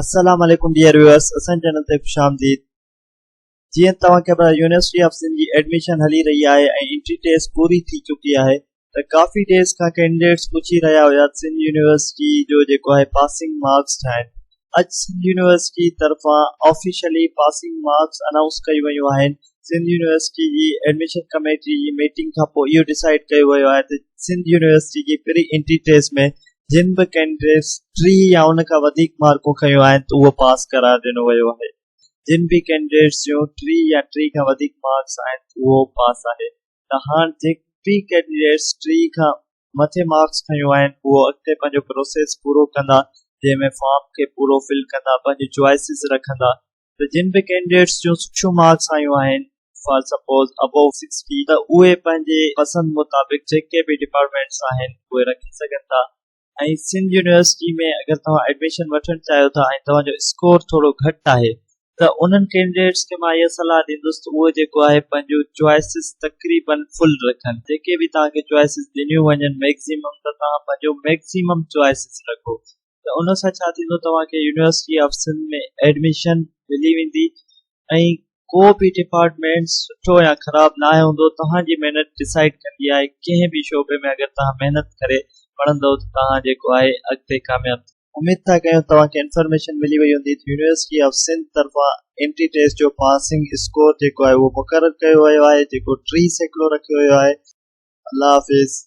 अस्सलाम वालेकुम dear viewers, असन चैनल ते खुशामदीद। जीअं तव्हांखे ख़बर यूनिवर्सिटी ऑफ सिंध जी एडमिशन हली रही आहे ऐं एंट्री टेस्ट पूरी थी चुकी आहे त काफ़ी डेज़ खां कैंडिडेट्स पुछी रहिया हुया सिंध यूनिवर्सिटी जो जेको आहे पासिंग मार्क्स ठाहिनि। अॼु सिंध यूनिवर्सिटी तरफ़ां ऑफिशियली पासिंग मार्क्स अनाउंस कई वियूं आहिनि। सिंध यूनिवर्सिटी जी एडमिशन कमेटी जी मीटिंग खां पोइ इहो डिसाइड कयो वियो आहे त सिंध यूनिवर्सिटी जी प्री एंट्री टेस्ट में जिन भी कैंडिडेट्स 3 या उन का वधिक मार्कूं खयूं आहिनि त उहो पास करार ॾिनो वियो आहे। जिन भी कैंडिडेट्स जो 3 या 3 खां वधिक मार्क्स आहिनि उहो पास आहे। त हाणे जेके कैंडिडेट्स 3 खां मथे मार्क्स खयूं आहिनि उहो अॻिते पंहिंजो प्रोसेस पूरो कंदा, जंहिंमें फॉर्म खे पूरो फिल कंदा, पंहिंजी चॉइसिस रखंदा। त जिन भी कैंडिडेट्स जो सुठियूं मार्क्स आयूं आहिनि फॉर सपोज अबव 60 त उहे पंहिंजे पसंद मुताबिक जेके भी डिपार्टमेंट्स आहिनि उहे रखी सघनि था। ऐं सिंध यूनिवर्सिटी में अगर तव्हां एडमिशन वठण चाहियो था ऐं तव्हांजो स्कोर थोड़ो घटि आहे त उन्हनि कैंडिडेट्स खे मां इहा सलाह ॾींदुसि त उहो जेको आहे पंहिंजो चॉइसिस तक़रीबन फुल रखनि। जेके भी तव्हांखे चॉइसिस ॾिनियूं वञनि मैक्सिमम त तव्हां पंहिंजो मैक्सिमम चॉइसिस रखो। त उन सां छा थींदो, तव्हांखे यूनिवर्सिटी ऑफ सिंध में एडमिशन मिली वेंदी ऐं को भी डिपार्टमेंट सुठो या ख़राब ना हूंदो। तव्हांजी महिनत डिसाइड कंदी आहे। कंहिं भी शोबे में अगर तव्हां महिनत करे पढ़ंदो त तव्हां जेको आहे अॻिते कामयाब। उम्मीद था कयूं तव्हांखे इंफॉर्मेशन मिली वई हूंदी। यूनिवर्सिटी ऑफ सिंध तरफ़ां एंट्री टेस्ट जो पासिंग स्कोर जेको आहे उहो मुक़ररु कयो वियो आहे, जेको 3 सैकिड़ो रखियो वियो आहे। अल्लाह हाफ़िज़।